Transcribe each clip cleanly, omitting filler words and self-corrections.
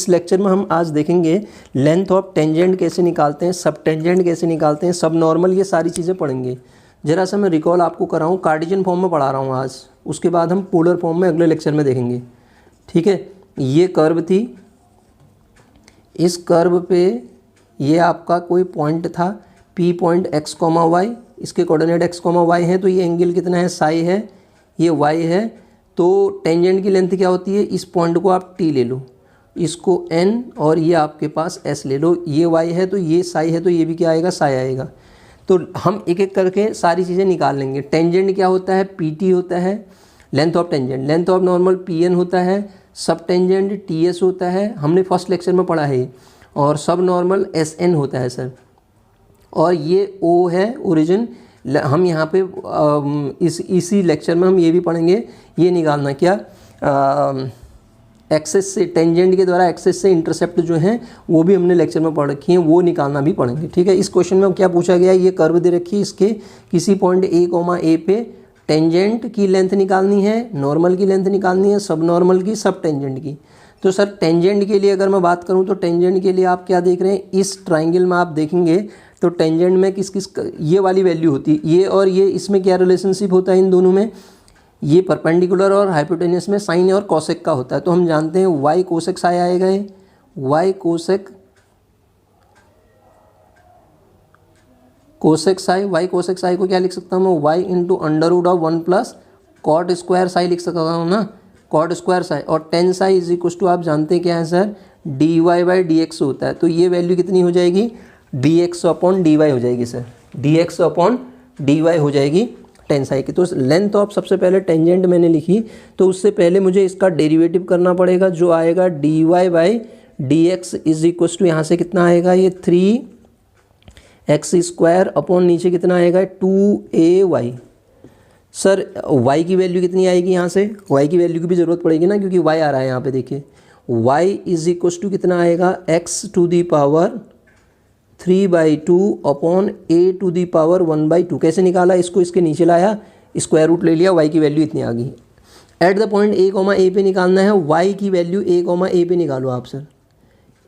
इस लेक्चर में हम आज देखेंगे लेंथ ऑफ टेंजेंट कैसे निकालते हैं, सब टेंजेंट कैसे निकालते हैं, सब नॉर्मल, ये सारी चीज़ें पढ़ेंगे। जरा सा मैं रिकॉल आपको कराऊँ, कार्टेशियन फॉर्म में पढ़ा रहा हूँ आज, उसके बाद हम पोलर फॉर्म में अगले लेक्चर में देखेंगे। ठीक है, ये कर्व थी, इस कर्व पे ये आपका कोई पॉइंट था P पॉइंट x, y, इसके कोऑर्डिनेट x, y है, तो ये एंगल कितना है, साई है, ये y है। तो टेंजेंट की लेंथ क्या होती है, इस पॉइंट को आप t ले लो, इसको n और ये आपके पास s ले लो, ये y है तो ये साई है, तो ये भी क्या आएगा, साई आएगा। तो हम एक एक करके सारी चीज़ें निकाल लेंगे। टेंजेंट क्या होता है, pt होता है, length of tangent, length of normal pn होता है, सब टेंजेंट ts होता है, हमने फर्स्ट लेक्चर में पढ़ा है, और सब नॉर्मल sn होता है सर। और ये o है, ओरिजिन। हम यहाँ पे इसी लेक्चर में हम ये भी पढ़ेंगे, ये निकालना क्या, एक्सेस से, टेंजेंट के द्वारा एक्सेस से इंटरसेप्ट जो है वो भी हमने लेक्चर में पढ़ रखी है, वो निकालना भी पढ़ेंगे। ठीक है, इस क्वेश्चन में क्या पूछा गया है, ये कर्व दे रखी है, इसके किसी पॉइंट a, पे टेंजेंट की लेंथ निकालनी है, नॉर्मल की लेंथ निकालनी है, सब नॉर्मल की, सब टेंजेंट की। तो सर टेंजेंट के लिए अगर मैं बात करूं तो टेंजेंट के लिए आप क्या देख रहे हैं, इस ट्राइंगल में आप देखेंगे तो टेंजेंट में किस किस ये वाली वैल्यू होती है, ये और ये, इसमें क्या रिलेशनशिप होता है इन दोनों में, ये परपेंडिकुलर और हाइपोटेन्यूस में साइन और कोसेक का होता है। तो हम जानते हैं y कोसेक साई आएगा, ये y cosec psi, y cosec psi को क्या लिख सकता हूँ मैं, y into under root of 1 प्लस कॉट स्क्वायर साई लिख सकता हूँ ना, कॉट स्क्वायर साई। और tan psi is equal to, आप जानते हैं क्या है सर, dy/dx होता है। तो ये वैल्यू कितनी हो जाएगी, dx/dy हो जाएगी सर, dx/dy हो जाएगी टेन साई की। तो लेंथ ऑफ, सबसे पहले टेंजेंट मैंने लिखी, तो उससे पहले मुझे इसका डेरिवेटिव करना पड़ेगा, जो आएगा dy/dx इज इक्वल टू, यहाँ से कितना आएगा, ये 3x² अपॉन नीचे कितना आएगा 2ay। सर y की वैल्यू कितनी आएगी, यहाँ से y की वैल्यू की भी ज़रूरत पड़ेगी ना, क्योंकि y आ रहा है यहाँ पे, देखिए y इज इक्वल टू कितना आएगा, x⁴ 3/2 अपॉन a⁴ 1/2। कैसे निकाला इसको, इसके नीचे लाया, स्क्वायर रूट ले लिया, y की वैल्यू इतनी आ गई। एट द पॉइंट a, पे निकालना है, y की वैल्यू a, पे निकालो आप सर,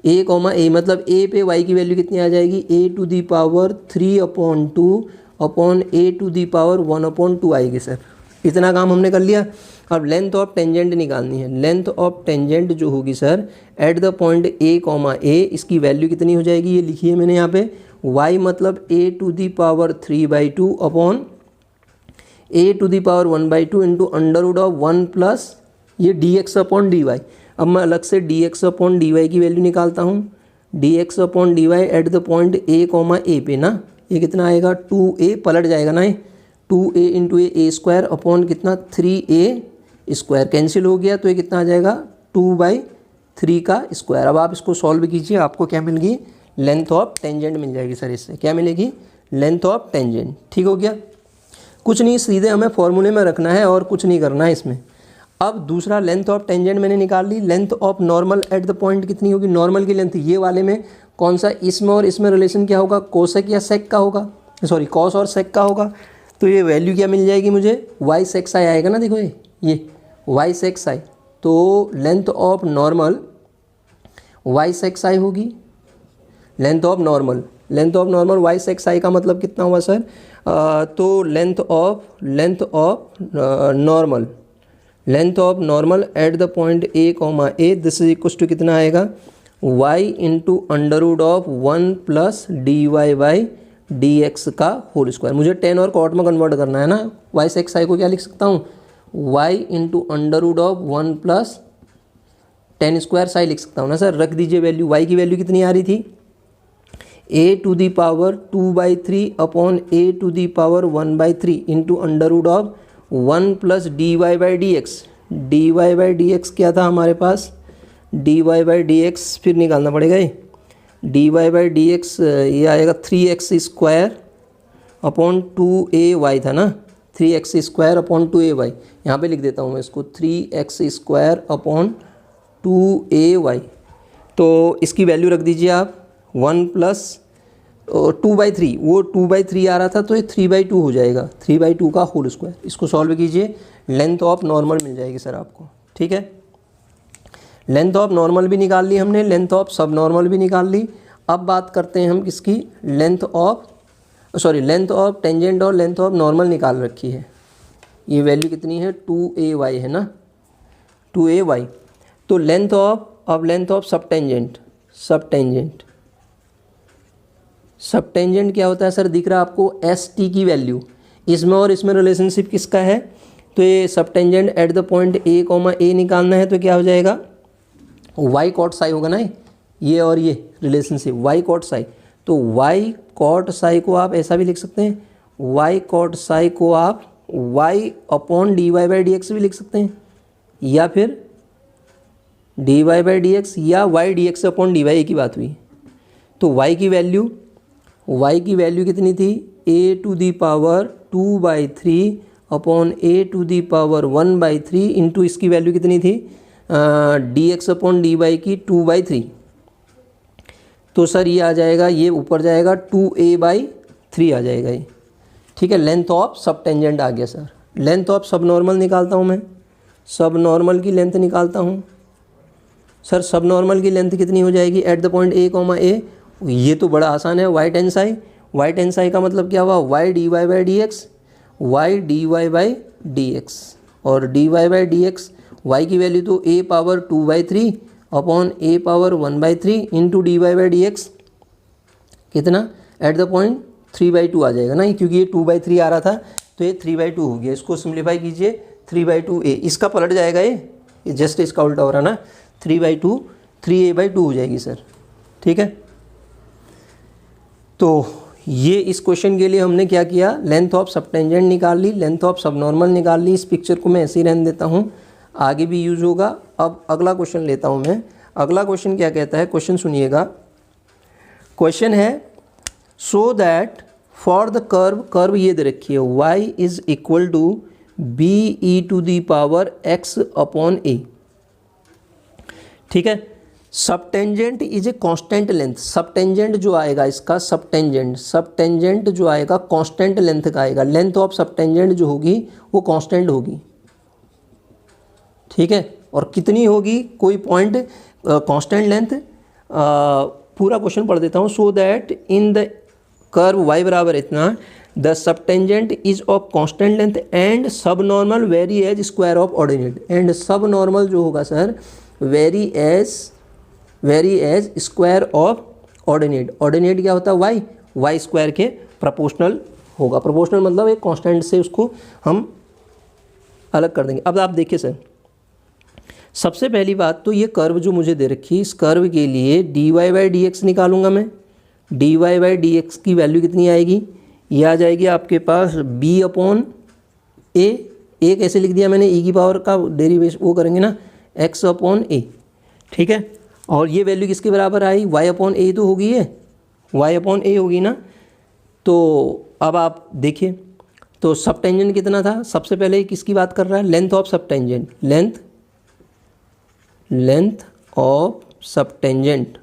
a, मतलब a पे y की वैल्यू कितनी आ जाएगी, a⁴ अपॉन a⁴ 1/2 आएगी सर। इतना काम हमने कर लिया। अब लेंथ ऑफ टेंजेंट निकालनी है। लेंथ ऑफ टेंजेंट जो होगी sir, eight the point a, इसकी वैल्यू कितनी हो जाएगी, ये लिखी है मैंने यहाँ पे, y मतलब a⁴ upon a⁴ 1/2 into under root of 1 plus ये dx/dy। अब मैं अलग से dx/dy की वैल्यू निकालता हूँ, dx/dy eight the point a, पे ना, ये कितना आएगा 2a, पलट जाएगा ना, ये 2a इंटू a² अपॉन कितना 3a², कैंसिल हो गया, तो ये कितना आ जाएगा 2/3 का स्क्वायर। अब आप इसको सॉल्व कीजिए, आपको क्या मिल गई, लेंथ ऑफ टेंजेंट मिल जाएगी सर। इससे क्या मिलेगी, लेंथ ऑफ टेंजेंट। ठीक हो गया, कुछ नहीं, सीधे हमें फॉर्मूले में रखना है और कुछ नहीं करना है इसमें। अब दूसरा, लेंथ ऑफ टेंजेंट मैंने निकाल ली। Length of normal at the point कितनी होगी, नॉर्मल की लेंथ, ये वाले में कौन सा, इसमें और इसमें रिलेशन क्या होगा, कोसेक या सेक का होगा, सॉरी कॉस और सेक का होगा। तो ये वैल्यू क्या मिल जाएगी मुझे, y सेक साई आएगा ना, देखो ये y सेक साई। तो length of normal y sec psi होगी, length of normal y sec psi का मतलब कितना हुआ सर, तो length of normal at the point a, this is equal to कितना आएगा, y into under root of 1 plus dy/dx का whole square. मुझे टेन और कॉट में कन्वर्ट करना है ना, y सेक साई को क्या लिख सकता हूँ, y into under root of 1 plus tan² psi लिख सकता हूँ ना सर। रख दीजिए वैल्यू, y की वैल्यू कितनी आ रही थी, a⁴ 2/3 upon a⁴ 1/3 into under root of 1 plus dy/dx क्या था हमारे पास, dy/dx फिर निकालना पड़ेगा, ये dy/dx ये आएगा 3x² अपॉन 2ay था ना, 3x² अपॉन 2ay, यहाँ पे लिख देता हूँ मैं इसको, 3x² अपॉन 2ay। तो इसकी वैल्यू रख दीजिए आप, 1 प्लस 2/3, वो 2/3 आ रहा था, तो ये 3/2 हो जाएगा, 3/2 का होल स्क्वायर। इसको सॉल्व कीजिए, लेंथ ऑफ नॉर्मल मिल जाएगी सर आपको। ठीक है, लेंथ ऑफ नॉर्मल भी निकाल ली हमने, लेंथ ऑफ सब नॉर्मल भी निकाल ली। अब बात करते हैं हम किसकी, लेंथ ऑफ टेंजेंट और लेंथ ऑफ नॉर्मल निकाल रखी है। ये वैल्यू कितनी है 2ay है ना, 2ay। तो लेंथ ऑफ सब टेंजेंट क्या होता है सर, दिख रहा है आपको st की वैल्यू, इसमें और इसमें रिलेशनशिप किसका है, तो ये सब tangent eight the point a, निकालना है, तो क्या हो जाएगा y कॉट साई होगा ना, ये और ये रिलेशनशिप y कॉट साई। तो y कॉट साई को आप ऐसा भी लिख सकते हैं, y कॉट साई को आप y upon dy by D X भी लिख सकते हैं, या फिर dy बाई डी एक्स या y D x upon D Y, एक ही बात हुई। तो y की वैल्यू कितनी थी, a to the power 2/3 upon a to the power 1/3 into इसकी वैल्यू कितनी थी D x upon D Y की 2/3। तो सर ये आ जाएगा, ये ऊपर जाएगा 2a/3 आ जाएगा ये, ठीक है। लेंथ ऑफ सब टेंजेंट आ गया सर। लेंथ ऑफ सब नॉर्मल निकालता हूँ मैं, सब नॉर्मल की लेंथ निकालता हूँ सर। सब नॉर्मल की लेंथ कितनी हो जाएगी एट द पॉइंट a, ये तो बड़ा आसान है, वाई टेन साई का मतलब क्या हुआ, y dy by D x, और dy by D x, y की वैल्यू तो a power 2/3 upon a power 1/3 into dy by D x, कितना एट द पॉइंट 3/2 आ जाएगा ना, क्योंकि ये 2/3 आ रहा था तो ये 3/2 हो गया। इसको सिंप्लीफाई कीजिए, 3/2a, इसका पलट जाएगा ये जस्ट इसका उल्टा हो रहा ना, 3/2 3a/2 हो जाएगी सर, ठीक है। तो ये इस क्वेश्चन के लिए हमने क्या किया, लेंथ ऑफ सब टेंजेंट निकाल ली, लेंथ ऑफ सब नॉर्मल निकाल ली। इस पिक्चर को मैं ऐसे ही रहने देता हूँ, आगे भी यूज़ होगा। अब अगला क्वेश्चन लेता हूँ मैं। अगला क्वेश्चन क्या कहता है, क्वेश्चन सुनिएगा। क्वेश्चन है so that for the curve ये दे रखी है y is equal to B E to the power x upon a, ठीक है। सब tangent is a constant length, सब टेंजेंट जो आएगा इसका, सब टेंजेंट जो आएगा कांस्टेंट लेंथ का आएगा। लेंथ ऑफ सब टेंजेंट जो होगी वो कांस्टेंट होगी, ठीक है। और कितनी होगी, कोई पॉइंट कांस्टेंट लेंथ। पूरा क्वेश्चन पढ़ देता हूँ। So that in the curve y बराबर इतना, the subtangent is of constant length and subnormal varies as square of ordinate. And subnormal जो होगा sir varies as square of ordinate. Ordinate क्या होता है, y square के proportional होगा। Proportional मतलब एक कांस्टेंट से उसको हम अलग कर देंगे। अब आप देखिए सर, सबसे पहली बात तो ये कर्व जो मुझे दे रखी, इस कर्व के लिए dy बाई डी एक्स निकालूंगा मैं। dy बाई डी एक्स की वैल्यू कितनी आएगी, ये आ जाएगी आपके पास b अपॉन a। कैसे लिख दिया मैंने, e की पावर का डेरिवेशन वो करेंगे ना, x अपॉन a, ठीक है। और ये वैल्यू किसके बराबर आई, y अपॉन a तो होगी, ये y अपॉन a होगी ना। तो अब आप देखिए, तो सब टेंजेंट कितना था, सबसे पहले किसकी बात कर रहा है, लेंथ ऑफ सब टेंजेंट, लेंथ ऑफ सब टेंजेंट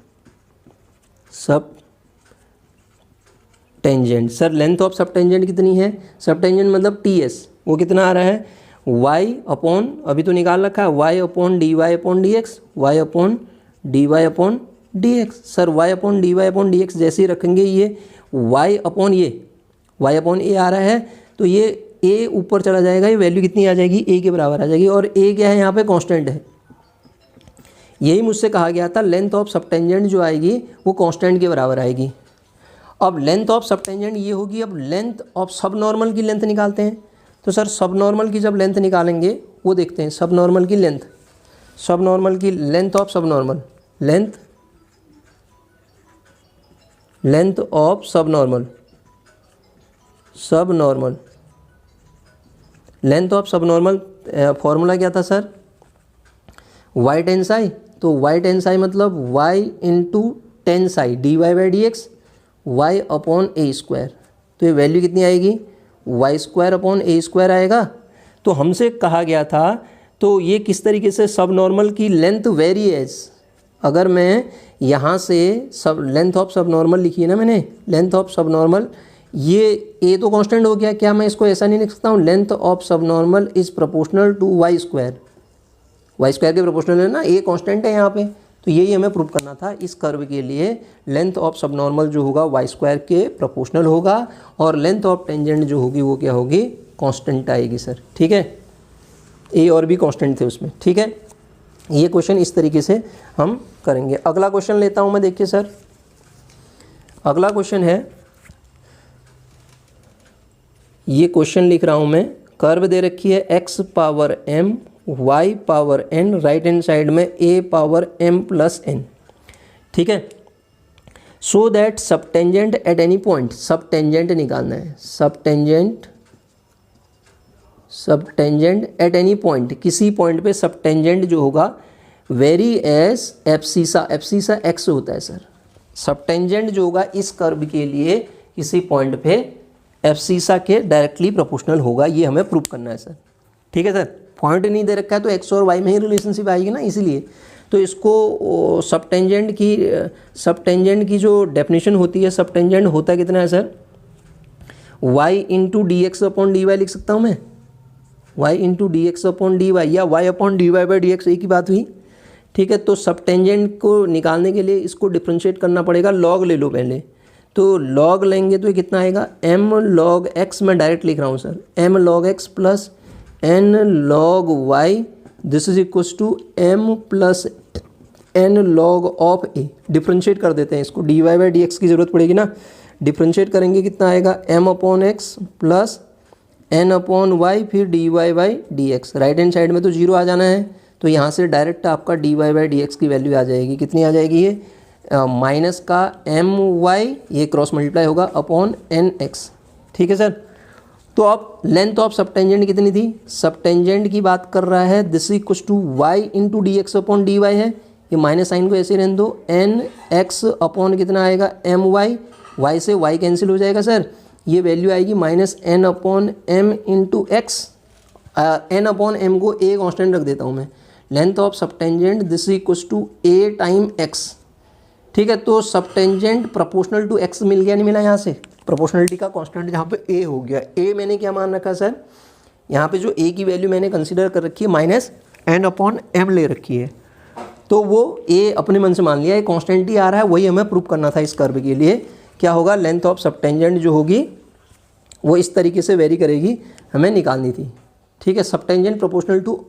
सर। लेंथ ऑफ सब टेंजेंट कितनी है, सब टेंजेंट मतलब ts, वो कितना आ रहा है, y अपॉन, अभी तो निकाल रखा है, y upon dy upon d x, y upon dy upon d x. Sir y upon dy upon d x जैसे ही रखेंगे, ये y अपॉन a आ रहा है, तो ये a ऊपर चला जाएगा, ये वैल्यू कितनी आ जाएगी, a के बराबर आ जाएगी। और a क्या है यहाँ पे, कांस्टेंट है। यही मुझसे कहा गया था, लेंथ ऑफ सब टेंजेंट जो आएगी वो कांस्टेंट के बराबर आएगी। अब लेंथ ऑफ सब टेंजेंट ये होगी। अब लेंथ ऑफ सब नॉर्मल की लेंथ निकालते हैं। तो सर सब नॉर्मल की जब लेंथ निकालेंगे वो देखते हैं, सब नॉर्मल की लेंथ ऑफ सब नॉर्मल, लेंथ ऑफ सब नॉर्मल, लेंथ ऑफ सब नॉर्मल फॉर्मूला क्या था सर, y टेन साई। तो y टेन साई मतलब y into ten Sai dy by D x, y upon A square. तो ये वैल्यू कितनी आएगी, y स्क्वायर अपॉन ए स्क्वायर आएगा। तो हमसे कहा गया था, तो ये किस तरीके से सब नॉर्मल की लेंथ वेरी एज, अगर मैं यहाँ से सब लेंथ ऑफ सब नॉर्मल लिखी है ना मैंने, लेंथ ऑफ सब नॉर्मल, ये a तो कांस्टेंट हो गया, क्या मैं इसको ऐसा नहीं लिख सकता हूँ, length of subnormal is proportional to y square. Y square के प्रोपोर्शनल है ना, ए कांस्टेंट है यहाँ पे, तो यही हमें प्रूव करना था। इस कर्व के लिए लेंथ ऑफ सबनॉर्मल जो होगा वाई स्क्वायर के प्रोपोर्शनल होगा और लेंथ ऑफ टेंजेंट जो होगी वो क्या होगी, कांस्टेंट आएगी सर। ठीक है, ए और बी कांस्टेंट थे उसमें। ठीक है, ये क्वेश्चन इस तरीके से हम करेंगे। अगला क्वेश्चन लेता हूँ मैं, देखिए सर, अगला क्वेश्चन है, ये क्वेश्चन लिख रहा हूँ मैं, कर्व दे रखी है x power m y power n, right hand side में a power m plus n। ठीक है, so that sub tangent at any point, sub tangent निकालना है, सब टेंजेंट एट एनी पॉइंट, किसी पॉइंट पे सब टेंजेंट जो होगा varies as abscissa, abscissa x होता है सर। सब टेंजेंट जो होगा इस कर्व के लिए किसी पॉइंट पे एब्सीसा के डायरेक्टली प्रोपोर्शनल होगा, ये हमें प्रूव करना है सर। ठीक है सर, पॉइंट नहीं दे रखा है तो x और y में ही रिलेशनशिप आएगी ना, इसीलिए तो इसको सब टेंजेंट की जो डेफिनेशन होती है, सब टेंजेंट होता कितना है sir, y into d x upon D y लिख सकता हूँ मैं, y into d x upon D y या y upon D y by D x, एक ही बात हुई। ठीक है, तो सब टेंजेंट को निकालने के लिए इसको डिफ्रेंशिएट करना पड़ेगा, लॉग ले लो पहले, तो लॉग लेंगे तो ये कितना आएगा, m log x, मैं डायरेक्ट लिख रहा हूँ sir, m log x plus n log y, this is equals to m plus n log of a। Differentiate कर देते हैं इसको, dy बाई डी एक्स की ज़रूरत पड़ेगी ना, डिफ्रेंशिएट करेंगे कितना आएगा, m upon x plus n upon y, फिर dy by D x, right hand side में तो जीरो आ जाना है, तो यहाँ से डायरेक्ट आपका dy बाई डी एक्स की वैल्यू आ जाएगी, कितनी आ जाएगी ये, माइनस का my, ये क्रॉस मल्टीप्लाई होगा अपॉन nx। ठीक है सर, तो अब लेंथ ऑफ सब टेंजेंट कितनी थी, सब टेंजेंट की बात कर रहा है, this is equals to y into d x upon D y है, ये माइनस साइन को ऐसे रहने दो, nx अपॉन कितना आएगा my, y से y कैंसिल हो जाएगा सर, ये वैल्यू आएगी minus n upon m into x, n upon m को a कांस्टेंट रख देता हूँ मैं, लेंथ ऑफ सब tangent this is equals to a time x। ठीक है, तो सब टेंजेंट प्रोपोर्शनल टू x मिल गया, नहीं मिला, यहाँ से प्रोपोर्शनलिटी का कांस्टेंट जहाँ पे a हो गया, a मैंने क्या मान रखा सर, यहाँ पे जो a की वैल्यू मैंने कंसीडर कर रखी है माइनस n अपॉन m ले रखी है, तो वो a अपने मन से मान लिया, ये कांस्टेंट ही आ रहा है, वही हमें प्रूव करना था इस कर्व के लिए। क्या होगा, लेंथ ऑफ सब टेंजेंट जो होगी वो इस तरीके से वेरी करेगी, हमें निकालनी थी। ठीक है, सब टेंजेंट प्रोपोर्शनल टू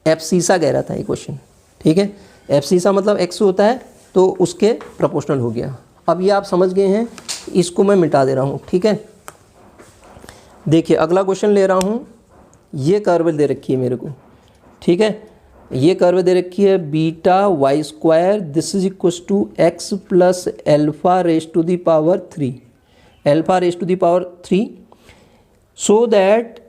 एब्सीसा कह रहा था ये क्वेश्चन। ठीक है, एब्सीसा मतलब x होता है, तो उसके प्रोपोर्शनल हो गया। अब ये आप समझ गए हैं, इसको मैं मिटा दे रहा हूँ। ठीक है, देखिए अगला क्वेश्चन ले रहा हूँ, ये कर्व दे रखी है मेरे को। ठीक है, ये कर्व दे रखी है beta y square, this is equals to x plus alpha raise to the power 3, alpha raise to the power 3, so that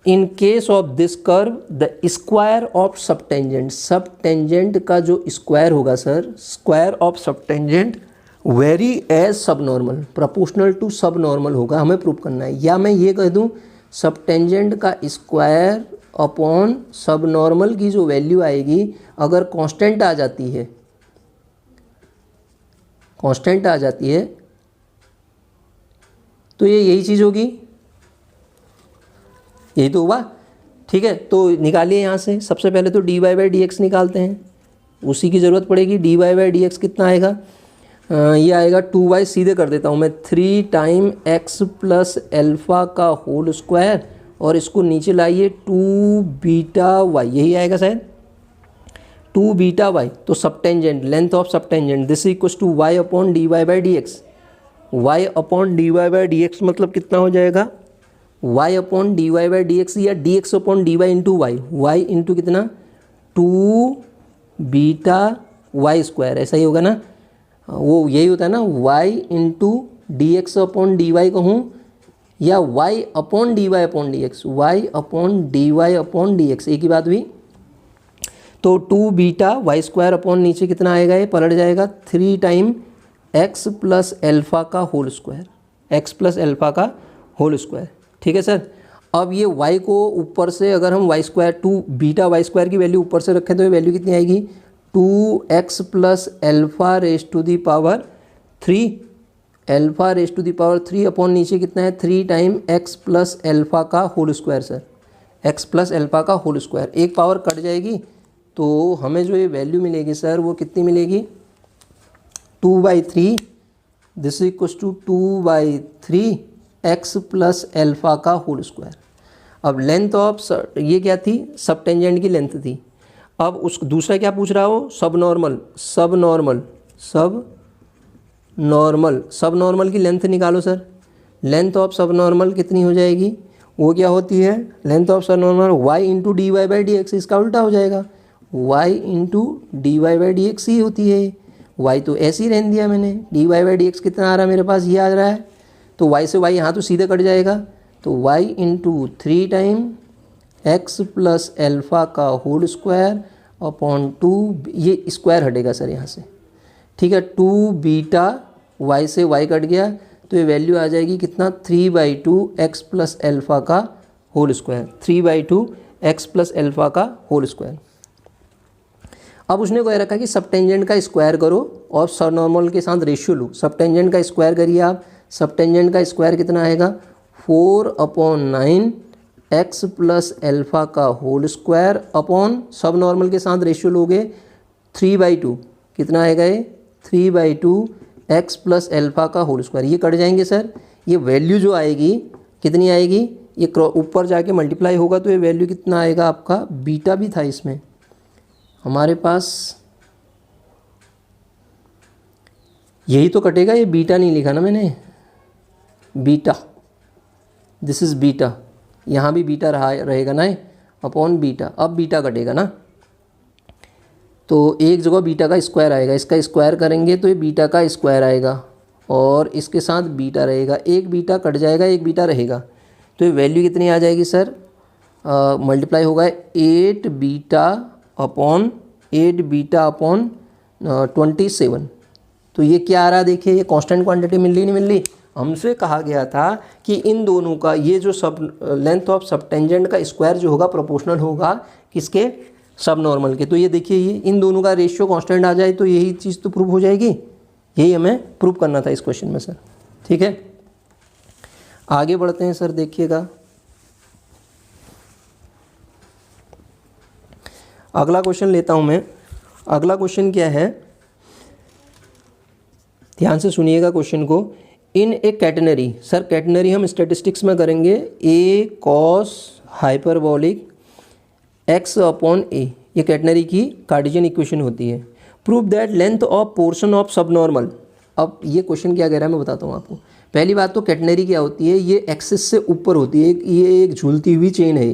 in case of this curve the square of सब टेंजेंट, सब टेंजेंट का जो square होगा sir, square of सब tangent varies as sub normal, proportional to sub normal होगा, हमें prove करना है। या मैं ये कह दूं सब टेंजेंट का स्क्वायर अपॉन सब नॉर्मल की जो वैल्यू आएगी, अगर कांस्टेंट आ जाती है, कांस्टेंट आ जाती है तो ये यही चीज़ होगी, यही तो हुआ। ठीक है, तो निकालिए यहाँ से, सबसे पहले तो d y by D x निकालते हैं, उसी की ज़रूरत पड़ेगी। D y by D x कितना आएगा, ये आएगा 2y, सीधे कर देता हूँ मैं, 3 टाइम x प्लस एल्फ़ा का होल स्क्वायर, और इसको नीचे लाइए 2 बीटा y, यही आएगा शायद 2 बीटा y। तो सब टेंजेंट, लेंथ ऑफ सब tangent this equals to y upon D y by D x, y upon D y by D x मतलब कितना हो जाएगा, y upon D y by D x या d x upon D y into y, y into कितना 2 beta y square, ऐसा ही होगा ना, वो यही होता है ना, y into d x upon D y कहूँ या y upon D y upon d x, y upon D y upon d x, एक ही बात हुई। तो 2 बीटा वाई स्क्वायर अपॉन नीचे कितना आएगा, ये पलट जाएगा 3 टाइम x प्लस एल्फ़ा का whole square, x plus alpha का होल स्क्वायर। ठीक है सर, अब ये y को ऊपर से अगर हम y square 2 beta y square की वैल्यू ऊपर से रखें तो ये वैल्यू कितनी आएगी, 2x plus alpha raise to the power 3, alpha raise to the power 3 upon नीचे कितना है 3 टाइम x प्लस एल्फ़ा का whole square sir, x plus alpha का होल स्क्वायर, एक पावर कट जाएगी तो हमें जो ये वैल्यू मिलेगी सर वो कितनी मिलेगी, 2/3, this is equal to 2/3 x plus alpha का होल स्क्वायर। अब लेंथ ऑफ ये क्या थी, सब टेंजेंट की लेंथ थी। अब उस दूसरा क्या पूछ रहा हो, सब नॉर्मल की लेंथ निकालो sir. Length of subnormal कितनी हो जाएगी, वो क्या होती है, length of subnormal y into d y by D x, इसका उल्टा हो जाएगा, y into d y by D x ही होती है। y तो ऐसे ही रहने दिया मैंने, d y by D x कितना आ रहा है मेरे पास, ये आ रहा है, तो y से y यहाँ तो सीधे कट जाएगा, तो y into 3 time x plus alpha का होल स्क्वायर अपॉन 2, ये स्क्वायर हटेगा सर यहाँ से, ठीक है, 2 बीटा, y से y कट गया, तो ये वैल्यू आ जाएगी कितना, 3/2 x प्लस एल्फा का whole square, 3/2 x plus alpha का होल स्क्वायर। अब उसने कह रखा कि सब टेंजेंट का स्क्वायर करो और सब नॉर्मल के साथ रेशियो लो। सब टेंजेंट का स्क्वायर करिए आप, सब टेंजेंट का स्क्वायर कितना आएगा, 4/9 x प्लस एल्फा का होल स्क्वायर अपॉन सब नॉर्मल के साथ रेशियो लोगे 3/2, कितना आएगा ये, 3/2 x प्लस एल्फा का होल स्क्वायर। ये कट जाएंगे सर, ये वैल्यू जो आएगी कितनी आएगी, ये ऊपर जाके मल्टीप्लाई होगा तो ये वैल्यू कितना आएगा आपका, बीटा भी था इसमें हमारे पास, यही तो कटेगा, ये बीटा नहीं लिखा ना मैंने, बीटा, दिस इज बीटा, यहाँ भी बीटा रहेगा ना अपॉन बीटा। अब बीटा कटेगा ना, तो एक जगह बीटा का स्क्वायर आएगा, इसका स्क्वायर करेंगे तो ये बीटा का स्क्वायर आएगा और इसके साथ बीटा रहेगा, एक बीटा कट जाएगा, एक बीटा रहेगा, तो ये वैल्यू कितनी आ जाएगी सर, मल्टीप्लाई होगा 8 बीटा अपॉन 27। तो ये क्या आ रहा है देखिए, ये कांस्टेंट क्वांटिटी मिल रही नहीं मिल रही। हमसे कहा गया था कि इन दोनों का ये जो सब लेंथ ऑफ सब टेंजेंट का स्क्वायर जो होगा प्रोपोर्शनल होगा किसके, सब नॉर्मल के। तो ये देखिए, ये इन दोनों का रेशियो कांस्टेंट आ जाए तो यही चीज़ तो प्रूव हो जाएगी, यही हमें प्रूव करना था इस क्वेश्चन में सर, ठीक है। आगे बढ़ते हैं सर, देखिएगा अगला क्वेश्चन लेता हूं मैं। अगला क्वेश्चन क्या है, ध्यान से सुनिएगा क्वेश्चन को। इन ए कैटेनरी, सर कैटेनरी हम स्टैटिस्टिक्स में करेंगे, ए कॉस हाइपरबोलिक x अपॉन ए, ये कैटेनरी की कार्टेशियन इक्वेशन होती है। Prove that length of portion of सब नॉर्मल। अब ये क्वेश्चन क्या कह रहा है मैं बताता हूँ आपको। पहली बात तो कैटेनरी क्या होती है, ये एक्सिस से ऊपर होती है, ये एक झूलती हुई चेन है,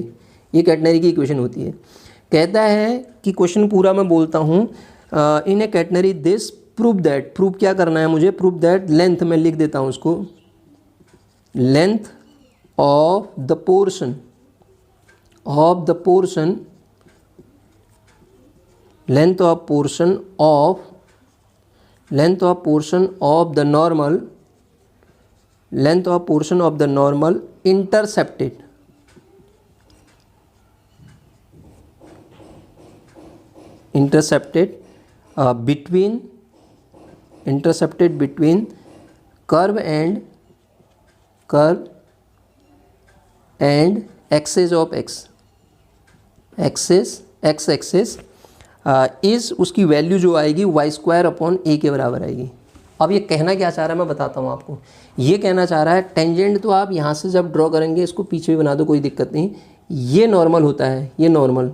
ये कैटेनरी की इक्वेशन होती है। कहता है कि क्वेश्चन पूरा मैं बोलता हूँ, in a catenary this prove that, prove क्या करना है मुझे, प्रूव दैट लेंथ, मैं लिख देता हूँ उसको, length of the portion length of portion of the normal intercepted between curve and axis of x-axis इस उसकी वैल्यू जो आएगी y² अपॉन a के बराबर आएगी। अब ये कहना क्या चाह रहा है मैं बताता हूँ आपको। ये कहना चाह रहा है टेंजेंट तो आप यहाँ से जब ड्रॉ करेंगे इसको पीछे भी बना दो, कोई दिक्कत नहीं, ये नॉर्मल होता है, ये नॉर्मल,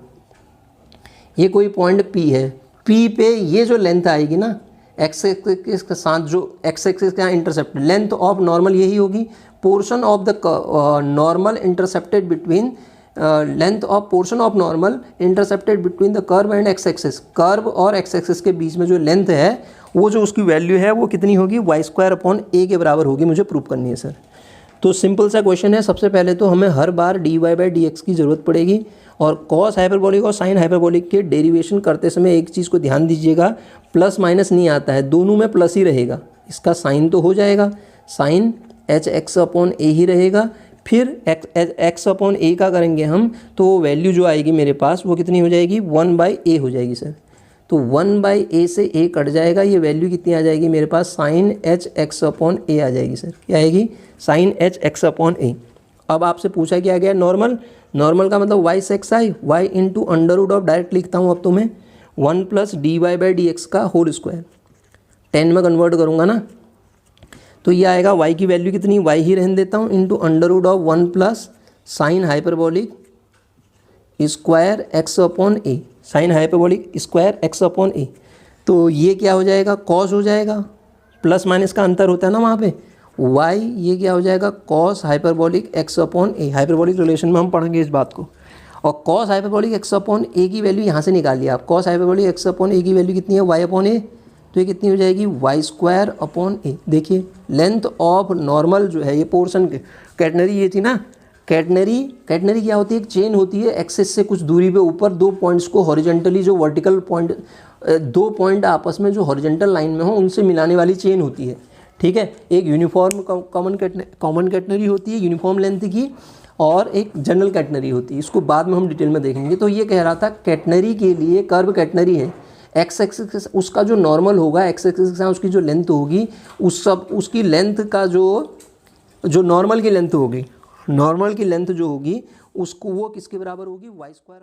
ये कोई पॉइंट P है, P पे ये जो लेंथ आएगी ना एक्स एक्सिस के साथ, जो एक्स एक्सिस का इंटरसेप्ट, लेंथ ऑफ नॉर्मल यही होगी, portion of the normal intercepted between length of portion of normal intercepted between the curve and x axis, curve और एक्स एक्सिस के बीच में जो लेंथ है वो जो उसकी वैल्यू है वो कितनी होगी, y² अपॉन a के बराबर होगी, मुझे प्रूव करनी है सर। तो सिंपल सा क्वेश्चन है। सबसे पहले तो हमें हर बार dy/dx की ज़रूरत पड़ेगी और कॉस हाइपरबोलिक और साइन हाइपरबोलिक के डेरिवेशन करते समय एक चीज़ को ध्यान दीजिएगा, प्लस माइनस नहीं आता है, दोनों में प्लस ही रहेगा। इसका साइन तो हो जाएगा, साइन hx अपॉन a ही रहेगा, फिर x अपॉन a का करेंगे हम तो वैल्यू जो आएगी मेरे पास वो कितनी हो जाएगी, 1/a हो जाएगी सर। तो 1/a से a कट जाएगा, ये वैल्यू कितनी आ जाएगी मेरे पास, साइन hx अपॉन a आ जाएगी सर। क्या आएगी, साइन hx अपॉन a। अब आपसे पूछा क्या गया नॉर्मल, नॉर्मल का मतलब y sec psi, y into under root of, direct लिखता हूँ अब तो मैं, 1 plus d y by D x का होल स्क्वायर, 10 में कन्वर्ट करूँगा ना तो ये आएगा y की वैल्यू कितनी, y ही रहने देता हूँ, into under root of 1 plus sine hyperbolic square x upon a, sine hyperbolic square x upon a. तो ये क्या हो जाएगा, कॉस हो जाएगा, प्लस माइनस का अंतर होता है ना वहाँ पे, y ये क्या हो जाएगा, कॉस हाइपरबोलिक एक्स अपॉन ए, हाइपरबोलिक रिलेशन में हम पढ़ेंगे इस बात को। और कॉस हाइपरबोलिक एक्स अपॉन ए की वैल्यू यहाँ से निकालिए आप, कॉस हाइपरबोलिक एक्स अपॉन ए की वैल्यू कितनी है, y अपॉन ए, तो ये कितनी हो जाएगी, वाई स्क्वायर अपॉन ए। देखिए लेंथ ऑफ नॉर्मल जो है ये पोर्शन कैटनरी ये थी ना, कैटनरी क्या होती है, एक चेन होती है एक्सिस से कुछ दूरी पे ऊपर दो पॉइंट्स को हॉरिजेंटली, जो वर्टिकल पॉइंट, दो पॉइंट आपस में जो हॉरिजेंटल लाइन में हो उनसे मिलाने वाली चेन होती है, ठीक है। एक यूनिफॉर्म कॉमन कैटनरी होती है यूनिफॉर्म लेंथ की, और एक जनरल कैटनरी होती है, इसको बाद में हम डिटेल में देखेंगे। तो ये कह रहा था कैटनरी के लिए, कर्व कैटनरी है, एक्स एक्सिस उसका जो नॉर्मल होगा, एक्स एक्सिस के साथ उसकी जो लेंथ होगी, उसकी लेंथ का जो नॉर्मल की लेंथ होगी, नॉर्मल की लेंथ जो होगी उसको, वो किसके बराबर होगी, वाई स्क्वायर।